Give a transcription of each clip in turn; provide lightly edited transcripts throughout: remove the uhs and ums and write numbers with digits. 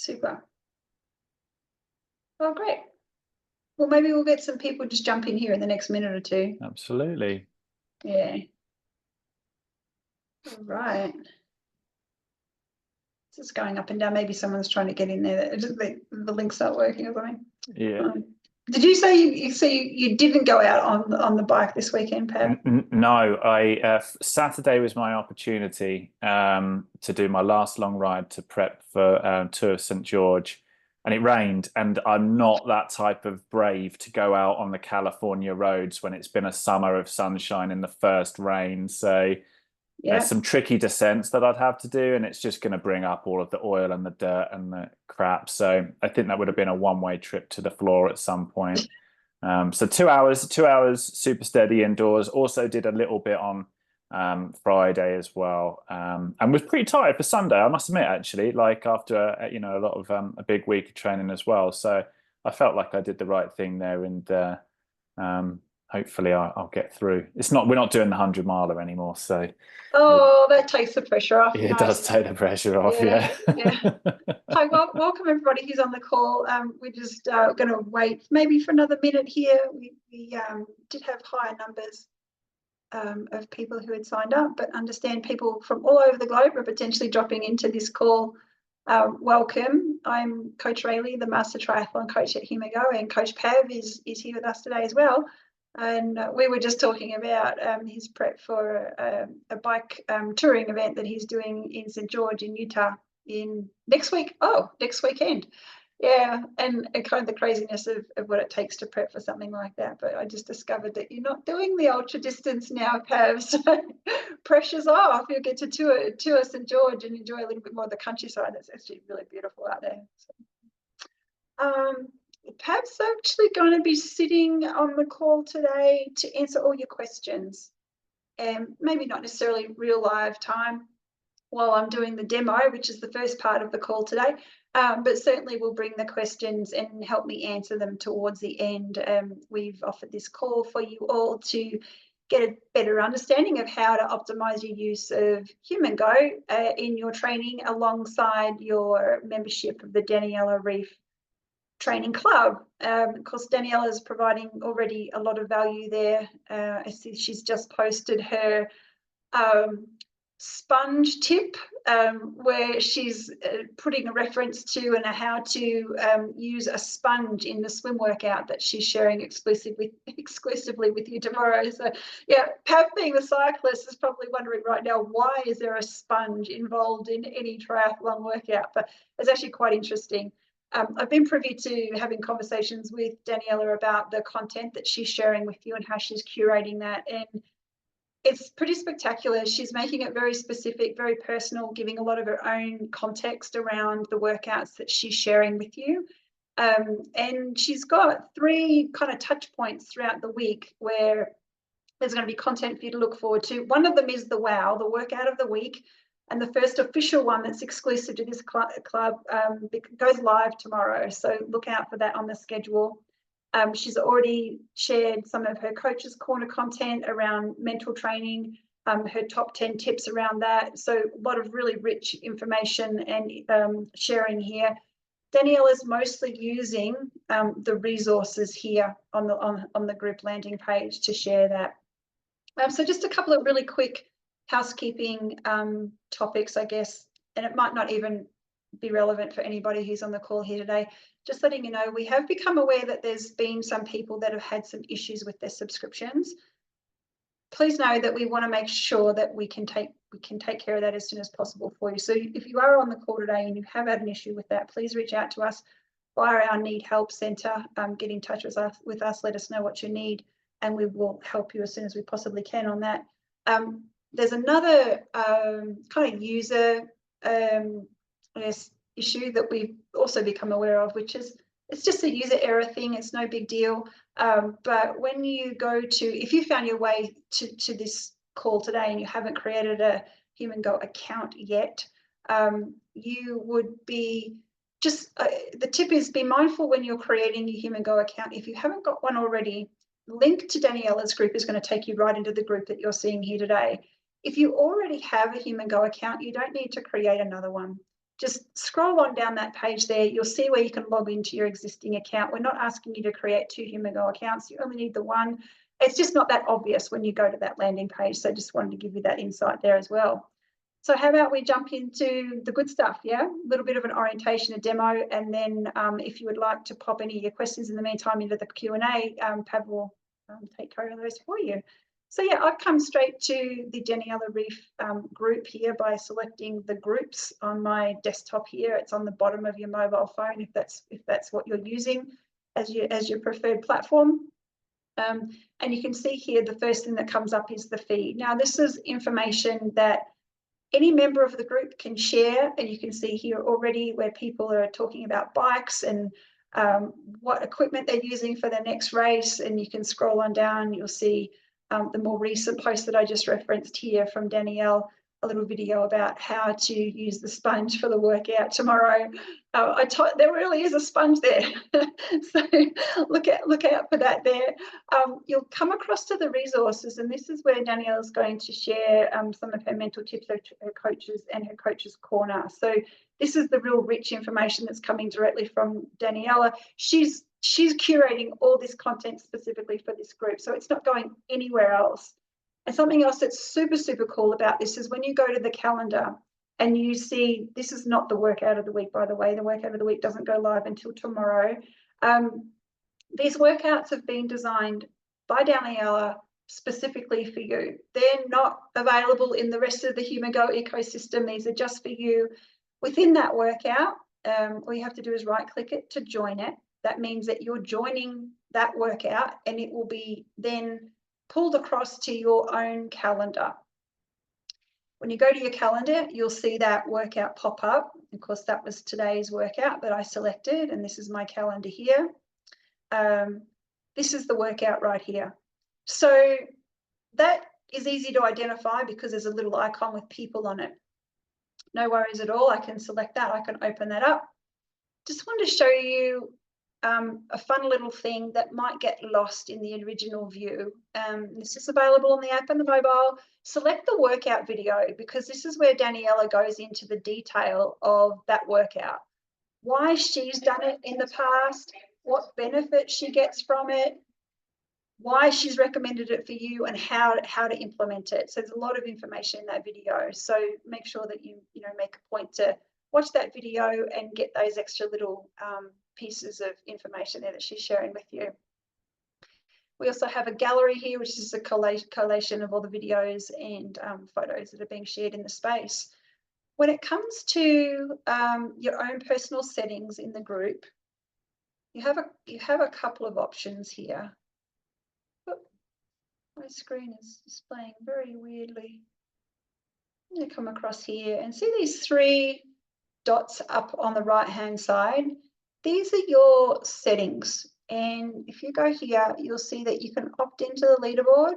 Super. Oh, great. Well, maybe we'll get some people just jump in here in the next minute or two. Absolutely. Yeah. All right. This is going up and down. Maybe someone's trying to get in there. The link's not working or something. Yeah. Did you say you didn't go out on the bike this weekend, Pat? No, Saturday was my opportunity to do my last long ride to prep for Tour of St. George, and it rained. And I'm not that type of brave to go out on the California roads when it's been a summer of sunshine in the first rain. So there's some tricky descents that I'd have to do, and it's just going to bring up all of the oil and the dirt and the crap. So I think that would have been a one-way trip to the floor at some point. So 2 hours, super steady indoors. Also did a little bit on Friday as well, and was pretty tired for Sunday, I must admit, actually, like after a lot of a big week of training as well. So I felt like I did the right thing there, and hopefully I'll get through. We're not doing the 100-miler anymore, so that takes the pressure off. it does take the pressure off. Yeah. Hi, welcome everybody who's on the call. We're just going to wait maybe for another minute here. We did have higher numbers of people who had signed up, but understand people from all over the globe are potentially dropping into this call. Welcome. I'm Coach Raeleigh, the Master Triathlon Coach at Humango, and Coach Pav is here with us today as well. And we were just talking about his prep for a bike touring event that he's doing in St. George in Utah next weekend. Yeah, and kind of the craziness of what it takes to prep for something like that. But I just discovered that you're not doing the ultra distance now, Pav, so pressure's off. You'll get to tour St. George and enjoy a little bit more of the countryside. That's actually really beautiful out there. So. Pav's actually going to be sitting on the call today to answer all your questions, and maybe not necessarily real live time while I'm doing the demo, which is the first part of the call today, but certainly will bring the questions and help me answer them towards the end. We've offered this call for you all to get a better understanding of how to optimize your use of Humango in your training alongside your membership of the Daniela Ryf Training Club. Of course, Daniela is providing already a lot of value there. I see she's just posted her sponge tip where she's putting a reference to and how to use a sponge in the swim workout that she's sharing exclusively with you tomorrow. So yeah, Pav, being the cyclist, is probably wondering right now, why is there a sponge involved in any triathlon workout? But it's actually quite interesting. I've been privy to having conversations with Daniela about the content that she's sharing with you and how she's curating that. And it's pretty spectacular. She's making it very specific, very personal, giving a lot of her own context around the workouts that she's sharing with you. And she's got 3 kind of touch points throughout the week where there's going to be content for you to look forward to. One of them is the WOW, the workout of the week. And the first official one that's exclusive to this club goes live tomorrow. So look out for that on the schedule. She's already shared some of her Coach's Corner content around mental training, her top 10 tips around that. So a lot of really rich information and sharing here. Daniela's mostly using the resources here on the group landing page to share that. So just a couple of really quick housekeeping topics, I guess, and it might not even be relevant for anybody who's on the call here today. Just letting you know, we have become aware that there's been some people that have had some issues with their subscriptions. Please know that we want to make sure that we can take care of that as soon as possible for you. So if you are on the call today and you have had an issue with that, please reach out to us via our Need Help Centre. Get in touch with us, let us know what you need, and we will help you as soon as we possibly can on that. There's another kind of user issue that we've also become aware of, which is it's just a user error thing. It's no big deal. But when you go to, if you found your way to this call today and you haven't created a Humango account yet, you would be just, the tip is be mindful when you're creating your Humango account. If you haven't got one already, link to Daniela's group is going to take you right into the group that you're seeing here today. If you already have a Humango account, you don't need to create another one. just scroll on down that page there. You'll see where you can log into your existing account. We're not asking you to create 2 Humango accounts. You only need the one. It's just not that obvious when you go to that landing page. So just wanted to give you that insight there as well. So how about we jump into the good stuff, yeah? A little bit of an orientation, a demo, and then if you would like to pop any of your questions in the meantime into the Q&A, Pav will take care of those for you. So yeah, I've come straight to the Daniela Ryf group here by selecting the groups on my desktop here. It's on the bottom of your mobile phone if that's what you're using as your preferred platform. And you can see here the first thing that comes up is the feed. Now this is information that any member of the group can share, and you can see here already where people are talking about bikes and what equipment they're using for their next race, and you can scroll on down, you'll see the more recent post that I just referenced here from Danielle, a little video about how to use the sponge for the workout tomorrow. There really is a sponge there, so look out for that there. You'll come across to the resources, and this is where Danielle is going to share some of her mental tips, her coaches and her coaches corner. So this is the real rich information that's coming directly from Daniela. She's curating all this content specifically for this group, so it's not going anywhere else. And something else that's super, super cool about this is when you go to the calendar and you see, this is not the workout of the week, by the way, the workout of the week doesn't go live until tomorrow. These workouts have been designed by Daniela specifically for you. They're not available in the rest of the Humango ecosystem. These are just for you. Within that workout, all you have to do is right-click it to join it. That means that you're joining that workout, and it will be then pulled across to your own calendar. When you go to your calendar, you'll see that workout pop up. Of course, that was today's workout that I selected, and this is my calendar here. This is the workout right here. So that is easy to identify because there's a little icon with people on it. No worries at all. I can select that. I can open that up. Just want to show you a fun little thing that might get lost in the original view. This is available on the app and the mobile. Select the workout video, because this is where Daniela goes into the detail of that workout. Why she's done it in the past, what benefit she gets from it, why she's recommended it for you, and how to implement it. So there's a lot of information in that video. So make sure that you make a point to watch that video and get those extra little pieces of information there that she's sharing with you. We also have a gallery here, which is a collation of all the videos and photos that are being shared in the space. When it comes to your own personal settings in the group, you have a couple of options here. Oh, my screen is displaying very weirdly. I'm going to come across here and see these 3 dots up on the right-hand side. These are your settings, and if you go here, you'll see that you can opt into the leaderboard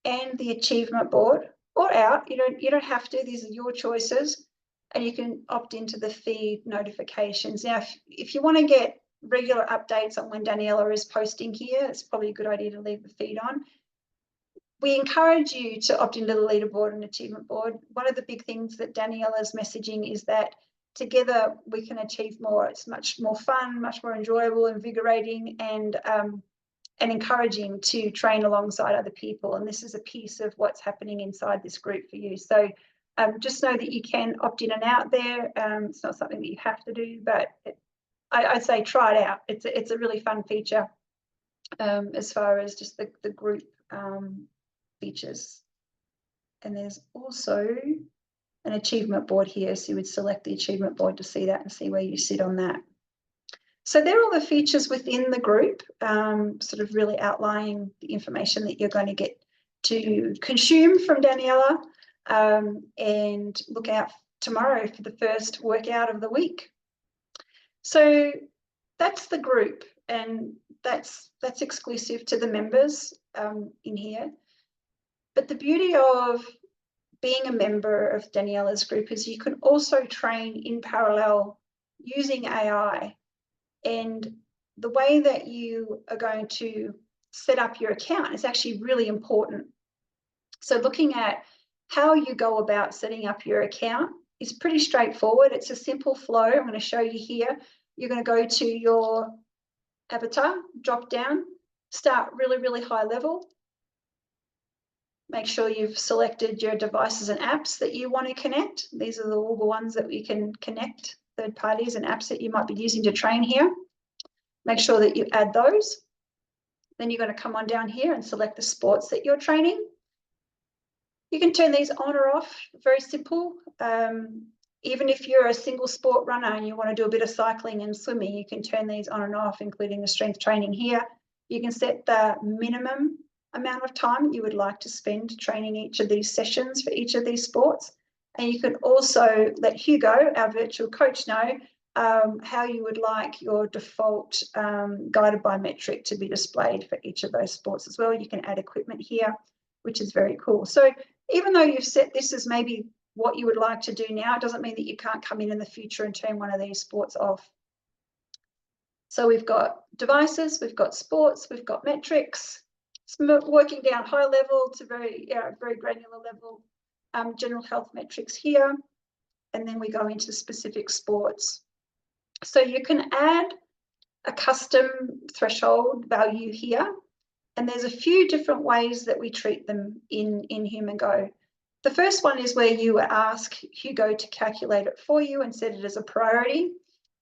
and the achievement board, or out. You don't have to. These are your choices, and you can opt into the feed notifications. Now, if you want to get regular updates on when Daniela is posting here, it's probably a good idea to leave the feed on. We encourage you to opt into the leaderboard and achievement board. One of the big things that Daniela's messaging is that together we can achieve more. It's much more fun, much more enjoyable, invigorating, and encouraging to train alongside other people. And this is a piece of what's happening inside this group for you. So just know that you can opt in and out there. It's not something that you have to do, but I'd say try it out. It's a really fun feature as far as just the group features. And there's also an achievement board here, so you would select the achievement board to see that and see where you sit on that. So they're all the features within the group, sort of really outlining the information that you're going to get to consume from Daniela, and look out tomorrow for the first workout of the week. So that's the group, and that's exclusive to the members in here. But the beauty of being a member of Daniela's group is you can also train in parallel using AI. And the way that you are going to set up your account is actually really important. So looking at how you go about setting up your account is pretty straightforward. It's a simple flow. I'm going to show you here. You're going to go to your avatar, drop down, start really, really high level. Make sure you've selected your devices and apps that you want to connect. These are all the ones that we can connect, third parties and apps that you might be using to train here. Make sure that you add those. Then you're going to come on down here and select the sports that you're training. You can turn these on or off, very simple. Even if you're a single sport runner and you want to do a bit of cycling and swimming, you can turn these on and off, including the strength training here. You can set the minimum amount of time you would like to spend training each of these sessions for each of these sports. And you can also let Hugo, our virtual coach, know how you would like your default guided by metric to be displayed for each of those sports as well. You can add equipment here, which is very cool. So even though you've set this as maybe what you would like to do now, it doesn't mean that you can't come in the future and turn one of these sports off. So we've got devices, we've got sports, we've got metrics, working down high level to very granular level, general health metrics here, and then we go into specific sports. So you can add a custom threshold value here, and there's a few different ways that we treat them in Humango. The first one is where you ask Hugo to calculate it for you and set it as a priority,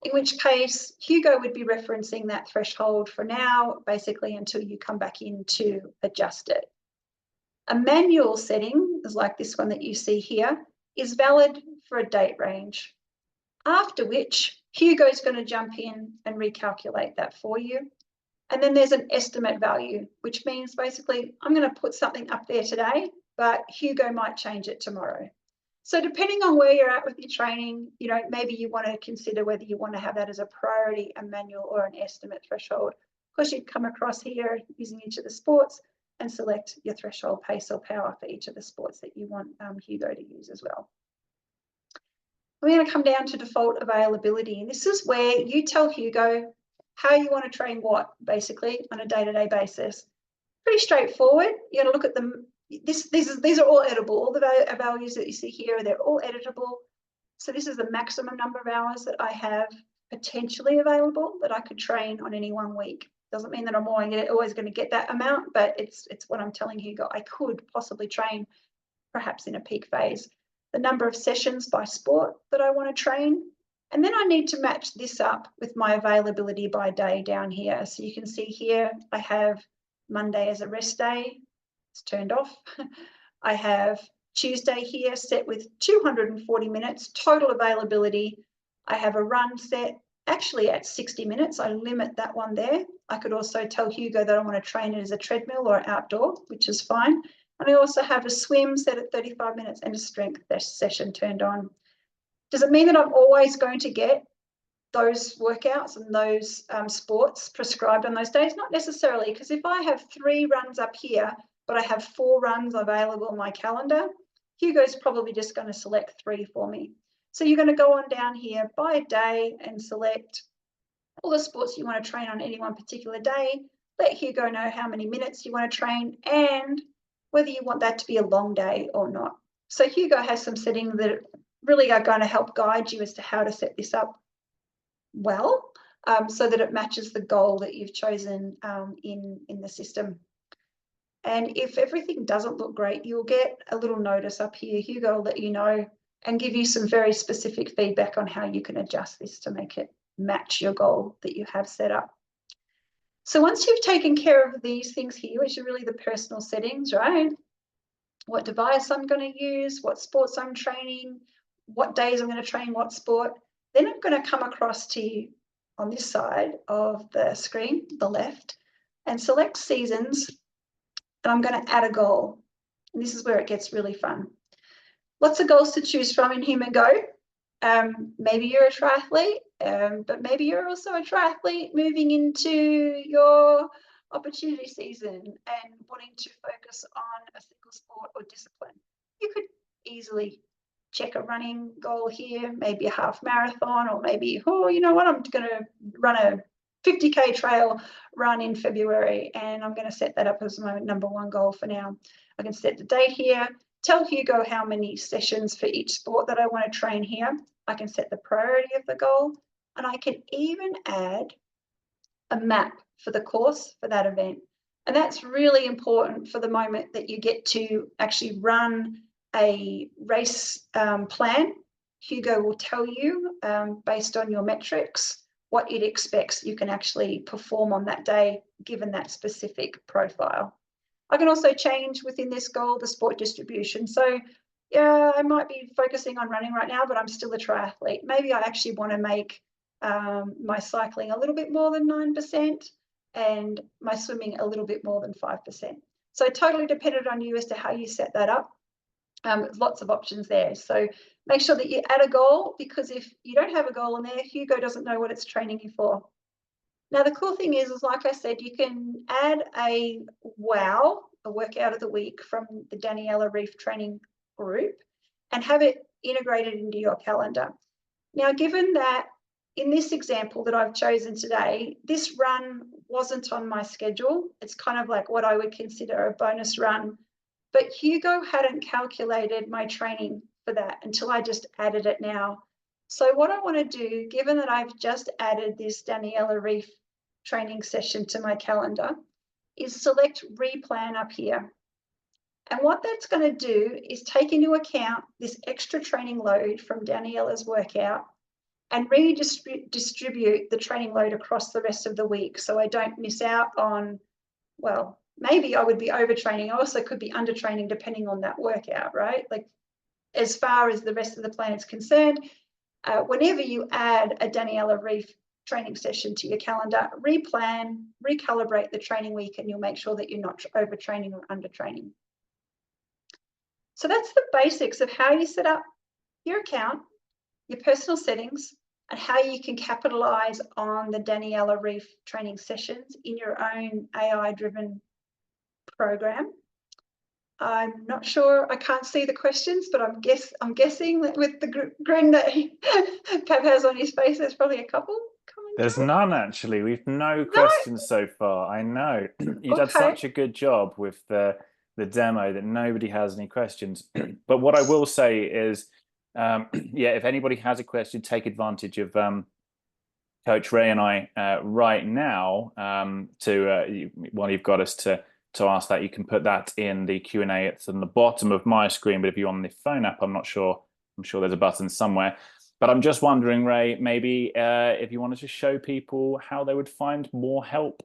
in which case Hugo would be referencing that threshold for now, basically until you come back in to adjust it. A manual setting, is like this one that you see here, is valid for a date range, after which Hugo is going to jump in and recalculate that for you. And then there's an estimate value, which means basically I'm going to put something up there today, but Hugo might change it tomorrow. So depending on where you're at with your training, you know, maybe you want to consider whether you want to have that as a priority, a manual, or an estimate threshold. Of course, you'd come across here using each of the sports and select your threshold pace or power for each of the sports that you want Hugo to use as well. We're going to come down to default availability, and this is where you tell Hugo how you want to train what, basically, on a day-to-day basis. Pretty straightforward. You're going to look at them. These are all editable. All the values that you see here, they're all editable. So this is the maximum number of hours that I have potentially available that I could train on any 1 week. Doesn't mean that I'm always going to get that amount, but it's what I'm telling Hugo I could possibly train, perhaps in a peak phase. The number of sessions by sport that I want to train. And then I need to match this up with my availability by day down here. So you can see here, I have Monday as a rest day. It's turned off. I have Tuesday here set with 240 minutes total availability. I have a run set actually at 60 minutes. I limit that one there. I could also tell Hugo that I want to train it as a treadmill or outdoor, which is fine. And I also have a swim set at 35 minutes and a strength session turned on. Does it mean that I'm always going to get those workouts and those sports prescribed on those days? Not necessarily, because if I have 3 runs up here, but I have 4 runs available on my calendar, Hugo's probably just going to select 3 for me. So you're going to go on down here by day and select all the sports you want to train on any one particular day. Let Hugo know how many minutes you want to train and whether you want that to be a long day or not. So Hugo has some settings that really are going to help guide you as to how to set this up well, so that it matches the goal that you've chosen in the system. And if everything doesn't look great, you'll get a little notice up here. Hugo will let you know and give you some very specific feedback on how you can adjust this to make it match your goal that you have set up. So once you've taken care of these things here, which are really the personal settings, right? What device I'm going to use, what sports I'm training, what days I'm going to train what sport, then I'm going to come across to you on this side of the screen, the left, and select seasons, and I'm going to add a goal. And this is where it gets really fun. Lots of goals to choose from in Humango. Maybe you're a triathlete, but maybe you're also a triathlete moving into your opportunity season and wanting to focus on a single sport or discipline. You could easily check a running goal here, maybe a half marathon, or maybe, oh, you know what, I'm going to run a 50K trail run in February, and I'm going to set that up as my number 1 goal for now. I can set the date here. tell Hugo how many sessions for each sport that I want to train here. I can set the priority of the goal, and I can even add a map for the course for that event. And that's really important for the moment that you get to actually run a race plan. Hugo will tell you, based on your metrics, what it expects you can actually perform on that day, given that specific profile. I can also change within this goal the sport distribution. So yeah, I might be focusing on running right now, but I'm still a triathlete. Maybe I actually want to make my cycling a little bit more than 9% and my swimming a little bit more than 5%. So totally dependent on you as to how you set that up. Lots of options there. So make sure that you add a goal, because if you don't have a goal in there, Hugo doesn't know what it's training you for. Now, the cool thing is like I said, you can add a WOW, a workout of the week from the Daniela Ryf Training Group, and have it integrated into your calendar. Now, given that in this example that I've chosen today, this run wasn't on my schedule. It's kind of like what I would consider a bonus run. But Hugo hadn't calculated my training for that until I just added it now. So what I want to do, given that I've just added this Daniela Ryf training session to my calendar, is select replan up here. And what that's going to do is take into account this extra training load from Daniela's workout and redistribute the training load across the rest of the week, so I don't miss out on, well, maybe I would be overtraining. I also could be undertraining depending on that workout, right? Like, as far as the rest of the plan is concerned, whenever you add a Daniela Ryf training session to your calendar, replan, recalibrate the training week, and you'll make sure that you're not overtraining or undertraining. So that's the basics of how you set up your account, your personal settings, and how you can capitalize on the Daniela Ryf training sessions in your own AI-driven program. I'm not sure, I can't see the questions, but I'm guessing that with the grin that Pav has on his face, there's probably a couple coming. There's none, actually. We've no questions so far. I know. You've done such a good job with the demo that nobody has any questions. But what I will say is, yeah, if anybody has a question, take advantage of Coach Ray and I right now while you've got us to ask that. You can put that in the Q&A. It's on the bottom of my screen, but if you're on the phone app, I'm sure there's a button somewhere. But I'm just wondering, Ray, maybe if you wanted to show people how they would find more help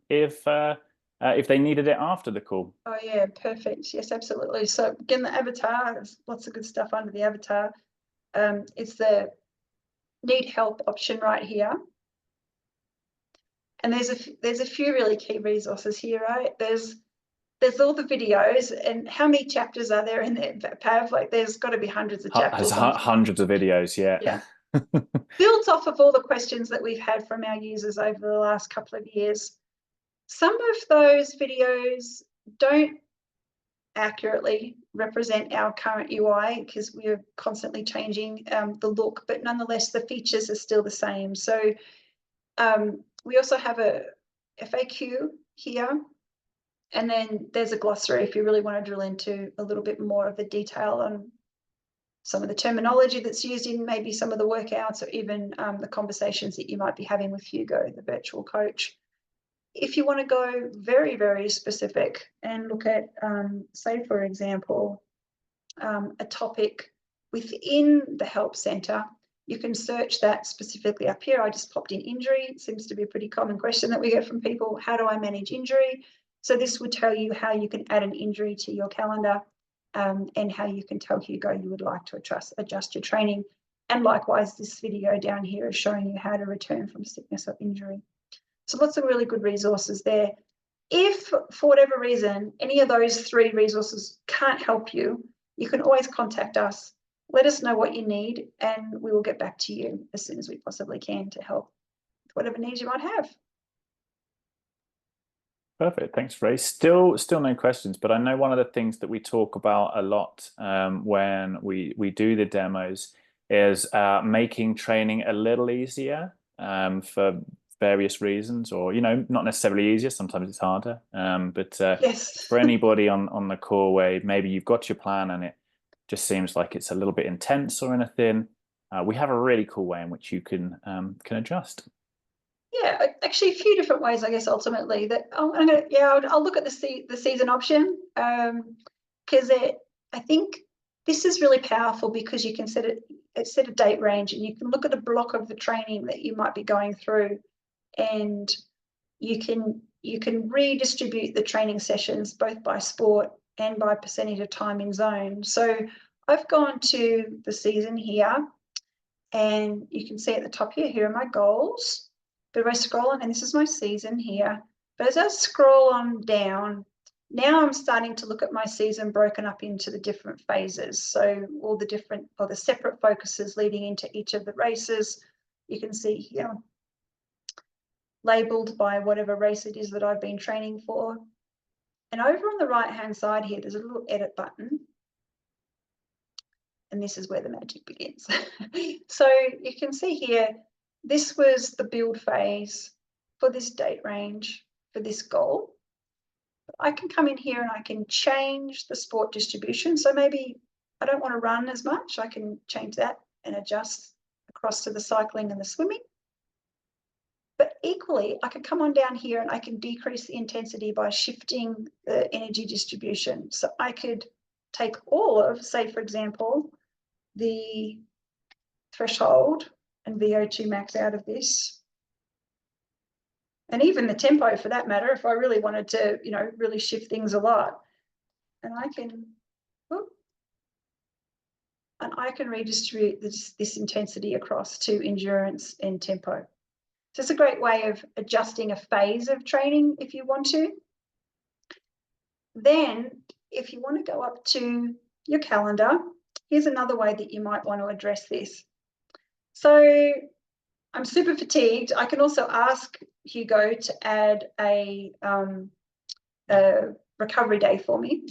if they needed it after the call. Oh yeah, perfect. Yes, absolutely. So again, the avatar, there's lots of good stuff under the avatar. It's the need help option right here. And there's a few really key resources here, right? There's all the videos, and how many chapters are there in there, Pav? Like, there's got to be hundreds of chapters. Hundreds of videos, yeah. Yeah. Builds off of all the questions that we've had from our users over the last couple of years. Some of those videos don't accurately represent our current UI because we are constantly changing the look, but nonetheless, the features are still the same. So we also have a FAQ here, and then there's a glossary if you really want to drill into a little bit more of the detail on some of the terminology that's used in maybe some of the workouts, or even the conversations that you might be having with Hugo, the virtual coach. If you want to go very, very specific and look at, say, for example, a topic within the help center, you can search that specifically up here. I just popped in injury. It seems to be a pretty common question that we get from people. How do I manage injury? So this would tell you how you can add an injury to your calendar, and how you can tell Hugo you would like to adjust your training. And likewise, this video down here is showing you how to return from sickness or injury. So lots of really good resources there. If for whatever reason, any of those three resources can't help you, you can always contact us. Let us know what you need, and we will get back to you as soon as we possibly can to help with whatever needs you might have. Perfect. Thanks, Ray. Still no questions, but I know one of the things that we talk about a lot when we do the demos is making training a little easier for various reasons, or, you know, not necessarily easier. Sometimes it's harder. But Yes. for anybody on the call where maybe you've got your plan and it just seems like it's a little bit intense or anything, we have a really cool way in which you can adjust. Yeah, actually a few different ways, I guess, ultimately that I'll look at the season option, because I think this is really powerful because you can set a date range and you can look at a block of the training that you might be going through, and you can redistribute the training sessions both by sport and by percentage of time in zone. So I've gone to the season here, and you can see at the top here are my goals. But if I scroll on, and this is my season here, but as I scroll on down, now I'm starting to look at my season broken up into the different phases. So all the different, or the separate focuses leading into each of the races, you can see here, labeled by whatever race it is that I've been training for. And over on the right-hand side here, there's a little edit button. And this is where the magic begins. So you can see here, this was the build phase for this date range, for this goal. I can come in here and I can change the sport distribution. So maybe I don't want to run as much. I can change that and adjust across to the cycling and the swimming. But equally, I could come on down here and I can decrease the intensity by shifting the energy distribution. So I could take all of, say, for example, the threshold and VO2 max out of this, and even the tempo for that matter, if I really wanted to, you know, really shift things a lot. And I can redistribute this intensity across to endurance and tempo. So it's a great way of adjusting a phase of training if you want to. Then if you want to go up to your calendar, here's another way that you might want to address this. So I'm super fatigued. I can also ask Hugo to add a recovery day for me,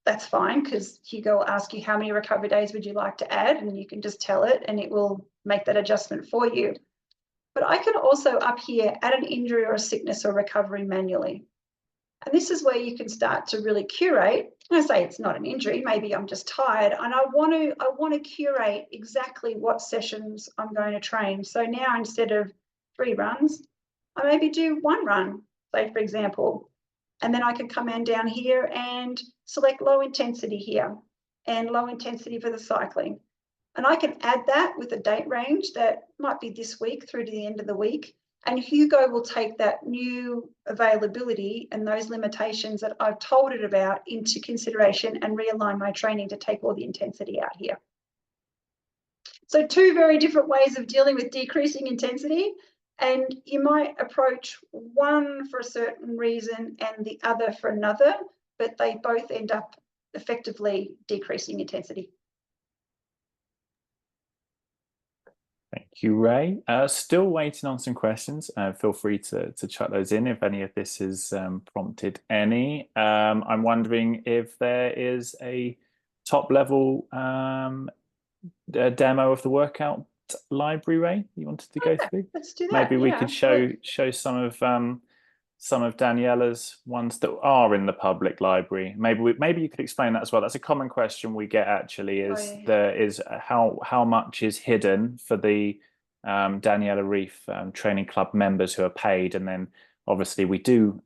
that's fine, because Hugo will ask you how many recovery days would you like to add, and you can just tell it and it will make that adjustment for you. But I can also up here add an injury or a sickness or recovery manually. And this is where you can start to really curate. I say it's not an injury, maybe I'm just tired, and I want to curate exactly what sessions I'm going to train. So now instead of 3 runs, I maybe do 1 run, say for example, and then I can come in down here and select low intensity here and low intensity for the cycling. And I can add that with a date range that might be this week through to the end of the week. And Hugo will take that new availability and those limitations that I've told it about into consideration and realign my training to take all the intensity out here. So 2 very different ways of dealing with decreasing intensity. And you might approach one for a certain reason and the other for another, but they both end up effectively decreasing intensity. Thank you, Ray. Still waiting on some questions. Feel free to chuck those in if any of this has prompted any. I'm wondering if there is a top level demo of the workout library, Ray, you wanted to go through? Let's do that. Maybe we could show some of Daniela's ones that are in the public library. Maybe you could explain that as well. That's a common question we get actually, is how much is hidden for the Daniela Ryf Training Club members who are paid, and then obviously we do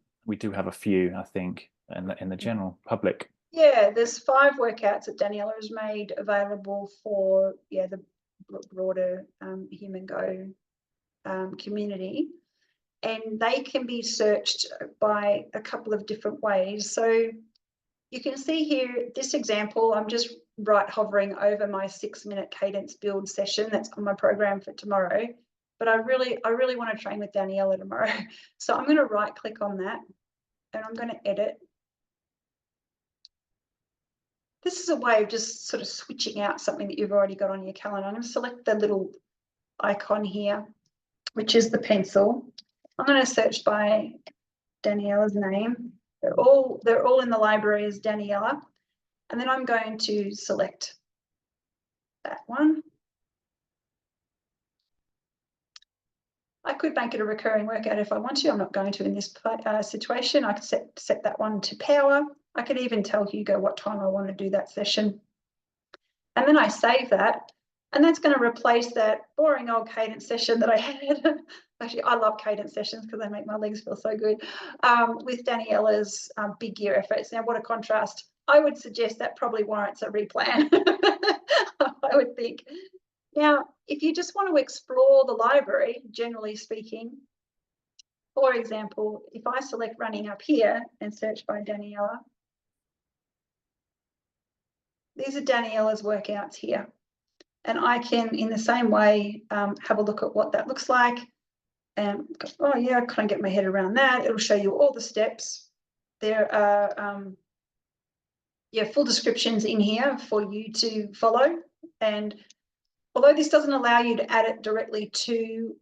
have a few, I think, in the general public. Yeah, there's 5 workouts that Daniela has made available for the broader Humango community. And they can be searched by a couple of different ways. So you can see here, this example, I'm just hovering over my 6-minute cadence build session that's on my program for tomorrow. But I really want to train with Daniela tomorrow. So I'm going to right click on that and I'm going to edit. This is a way of just sort of switching out something that you've already got on your calendar. I'm going to select the little icon here, which is the pencil. I'm going to search by Daniela's name. They're all in the library as Daniela. And then I'm going to select that one. I could make it a recurring workout if I want to. I'm not going to in this situation. I could set that one to power. I could even tell Hugo what time I want to do that session. And then I save that. And that's going to replace that boring old cadence session that I had. Actually, I love cadence sessions because they make my legs feel so good, with Daniela's big gear efforts. Now, what a contrast. I would suggest that probably warrants a replan, I would think. Now, if you just want to explore the library, generally speaking, for example, if I select running up here and search by Daniela, these are Daniela's workouts here. And I can, in the same way, have a look at what that looks like. And, oh yeah, I can't get my head around that. It'll show you all the steps. There are, full descriptions in here for you to follow. And although this doesn't allow you to add it directly to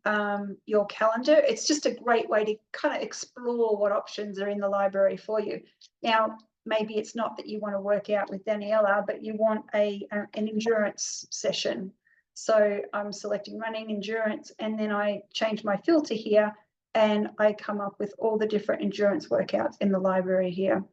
your calendar, it's just a great way to kind of explore what options are in the library for you. Now, maybe it's not that you want to work out with Daniela, but you want an endurance session. So I'm selecting running, endurance, and then I change my filter here and I come up with all the different endurance workouts in the library here.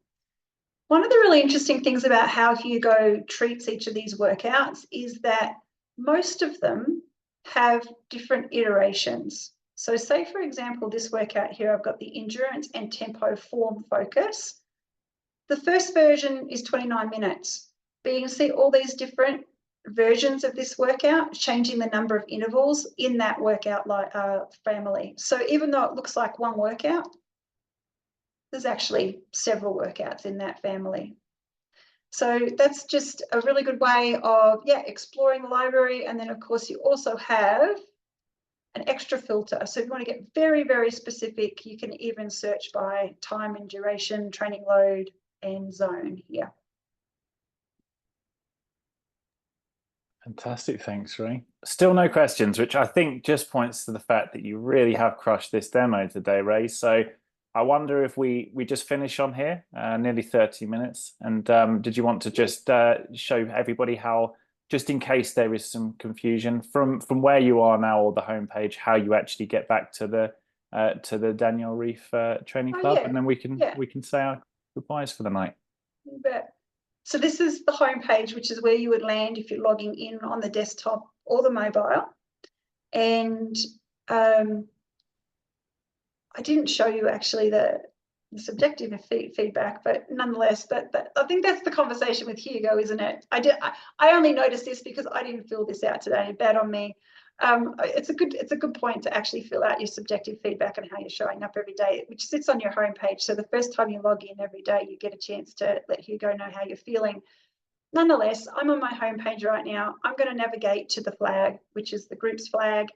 One of the really interesting things about how Hugo treats each of these workouts is that most of them have different iterations. So say, for example, this workout here, I've got the endurance and tempo form focus. The first version is 29 minutes, but you can see all these different versions of this workout, changing the number of intervals in that workout family. So even though it looks like one workout, there's actually several workouts in that family. So that's just a really good way of, exploring the library. And then, of course, you also have an extra filter. So if you want to get very, very specific, you can even search by time and duration, training load, and zone here. Fantastic. Thanks, Ray. Still no questions, which I think just points to the fact that you really have crushed this demo today, Ray. So I wonder if we just finish on here, nearly 30 minutes. And did you want to just show everybody how, just in case there is some confusion from where you are now or the homepage, how you actually get back to the Daniela Ryf Training Club, and then we can say our goodbyes for the night. You bet. So this is the homepage, which is where you would land if you're logging in on the desktop or the mobile. And I didn't show you actually the subjective feedback, but nonetheless, that I think that's the conversation with Hugo, isn't it? I only noticed this because I didn't fill this out today. Bad on me. It's a good point to actually fill out your subjective feedback and how you're showing up every day, which sits on your homepage. So the first time you log in every day, you get a chance to let Hugo know how you're feeling. Nonetheless, I'm on my homepage right now. I'm going to navigate to the flag, which is the group's flag.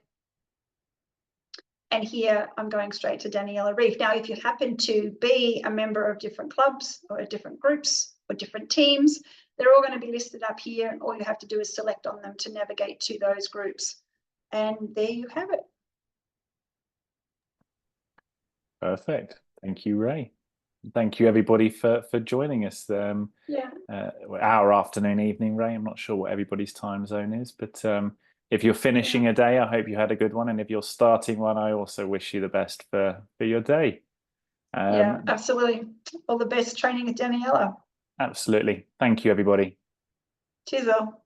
And here I'm going straight to Daniela Ryf. Now, if you happen to be a member of different clubs or different groups or different teams, they're all going to be listed up here. And all you have to do is select on them to navigate to those groups. And there you have it. Perfect. Thank you, Ray. Thank you, everybody, for joining us. Our afternoon, evening, Ray. I'm not sure what everybody's time zone is, but if you're finishing a day, I hope you had a good one. And if you're starting one, I also wish you the best for your day. Yeah, absolutely. All the best training with Daniela. Absolutely. Thank you, everybody. Cheers all.